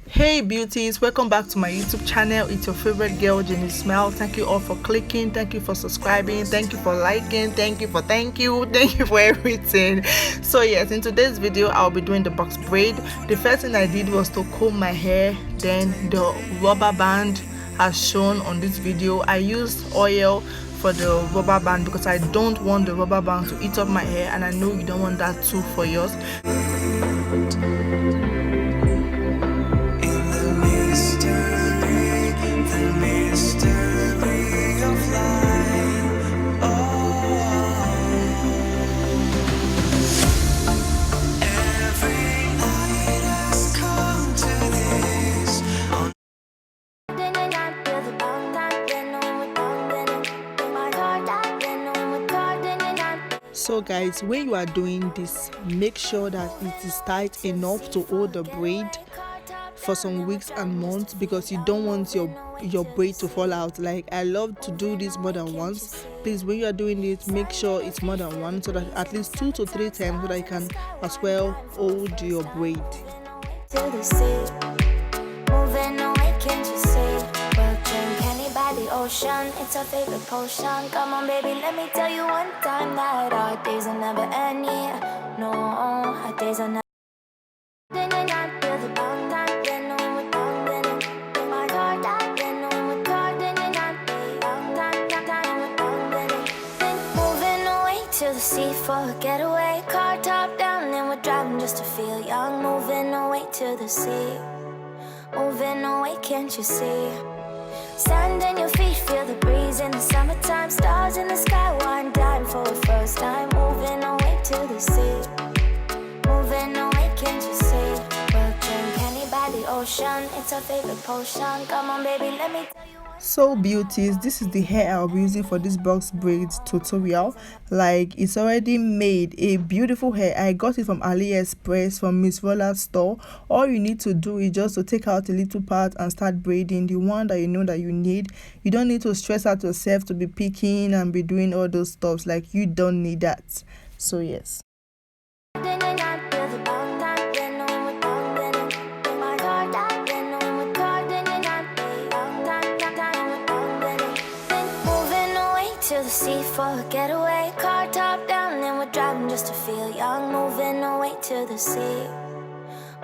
Hey beauties, welcome back to my YouTube channel. It's your favorite girl, Jenny Smile. Thank you all for clicking, thank you for subscribing, thank you for liking, thank you for everything. So yes, in today's video I'll be doing the box braid. The first thing I did was to comb my hair, then the rubber band as shown on this video. I used oil for the rubber band because I don't want the rubber band to eat up my hair, and I know you don't want that too for yours. So guys, when you are doing this, make sure that it is tight enough to hold the braid for some weeks and months, because you don't want your braid to fall out. Like, I love to do this more than once. Please, when you are doing it, make sure it's more than one, so that at least 2 to 3 times, so that you can as well hold your braid. The ocean, it's our favorite potion. Come on baby, let me tell you one time that our days are never end. No, our days are never. Moving away to the sea for a getaway. Car top down and we're driving just to feel young. Moving away to the sea, moving away, can't you see? Sand in your feet, feel the breeze in the summertime. Stars in the sky, one dime for the first time. Moving away to the sea, moving away, can't you see? We'll drink honey by the ocean, it's our favorite potion. Come on baby, let me tell you. So beauties, this is the hair I'll be using for this box braids tutorial. Like, it's already made a beautiful hair. I got it from AliExpress, from Miss Rola's store. All you need to do is just to take out a little part and start braiding the one that you know that you need. You don't need to stress out yourself to be picking and be doing all those stuffs. Like, you don't need that. So yes. To the sea for a getaway. Car top down and we're driving just to feel young. Moving away to the sea,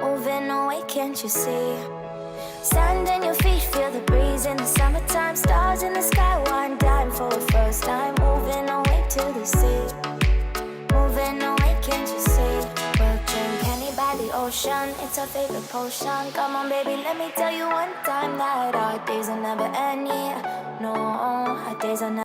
moving away, can't you see? Sand in your feet, feel the breeze in the summertime. Stars in the sky, one dime for the first time. Moving away to the sea, moving away, can't you see? We'll drink honey by the ocean, it's our favorite potion. Come on baby, let me tell you one time that our days are never end. No, our days are never.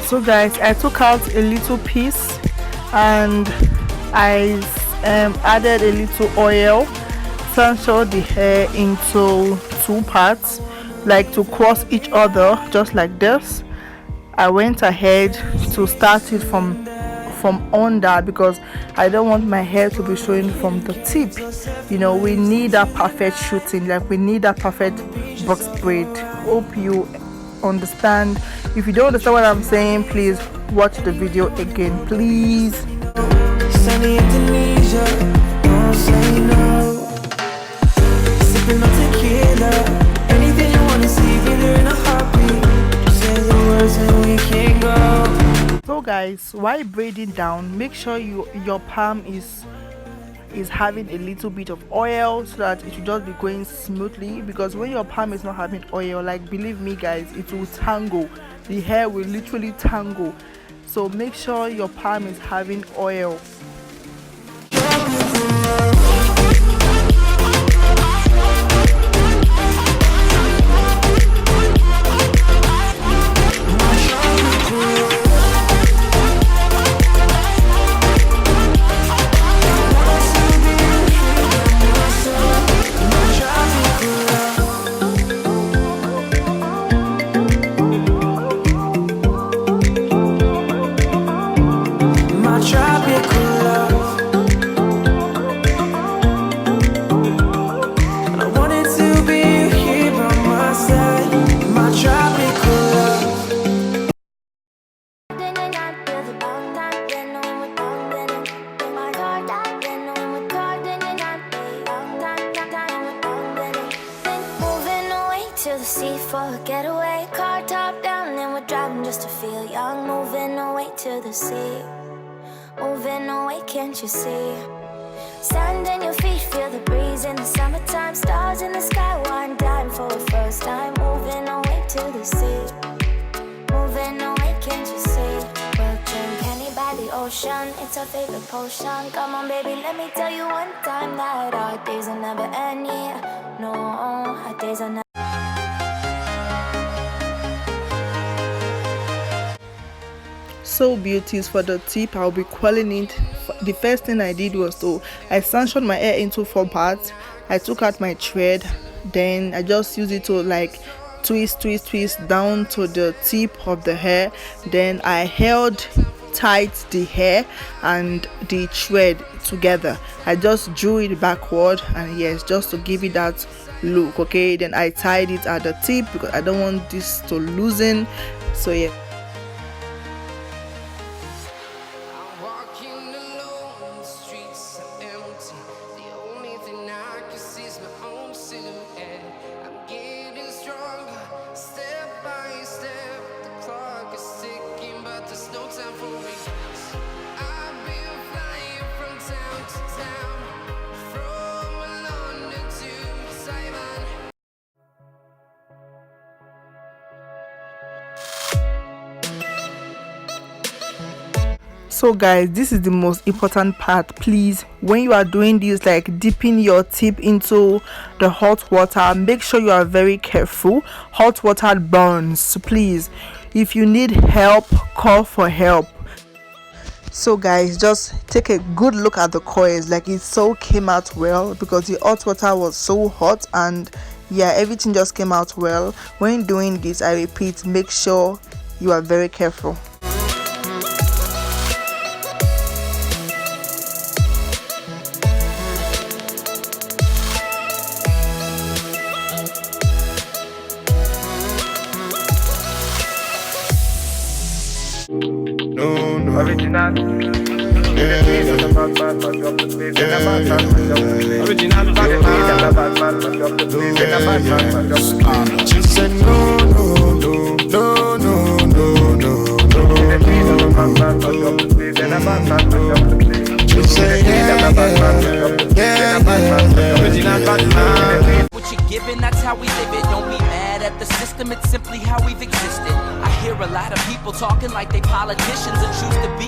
So guys, I took out a little piece and I added a little oil, transferred the hair into 2 parts, like to cross each other, just like this. I went ahead to start it from under, because I don't want my hair to be showing from the tip. You know, we need that perfect shooting, like we need that perfect box braid. Hope you understand. If you don't understand what I'm saying, please watch the video again, please. Sunny Indonesia, don't say no. Sipping on tequila, anything you wanna see, get her in a heartbeat. Say So guys, while braiding down, make sure your palm is having a little bit of oil so that it should just be going smoothly, because when your palm is not having oil, like, believe me guys, it will tangle. The hair will literally tangle. So make sure your palm is having oil. To the sea for a getaway, car top down and we're driving just to feel young. Moving away to the sea, moving away, can't you see? Sand in your feet, feel the breeze in the summertime. Stars in the sky, one dime for a first time. Moving away to the sea, moving away, can't you see? We'll drink honey by the ocean, it's our favorite potion. Come on baby, let me tell you one time that our days will never end, yeah. No, our days will never. So beauties, for the tip I'll be quelling it. The first thing I did was I sectioned my hair into 4 parts. I took out my thread, then I just used it to like twist down to the tip of the hair. Then I held tight the hair and the thread together. I just drew it backward, and yes, just to give it that look. Okay, then I tied it at the tip because I don't want this to loosen. So yeah. So guys, this is the most important part. Please, when you are doing this, like dipping your tip into the hot water, make sure you are very careful. Hot water burns, so please, if you need help, call for help. So guys, just take a good look at the coils. Like, it so came out well because the hot water was so hot, and yeah, everything just came out well. When doing this, I repeat, make sure you are very careful. Original. She said no, no, no, no, no, no, no, no. She said yeah. What you're giving, that's how we live it. Don't be mad at the system, it's simply how we've existed. I hear a lot of people talking like they politicians and choose to be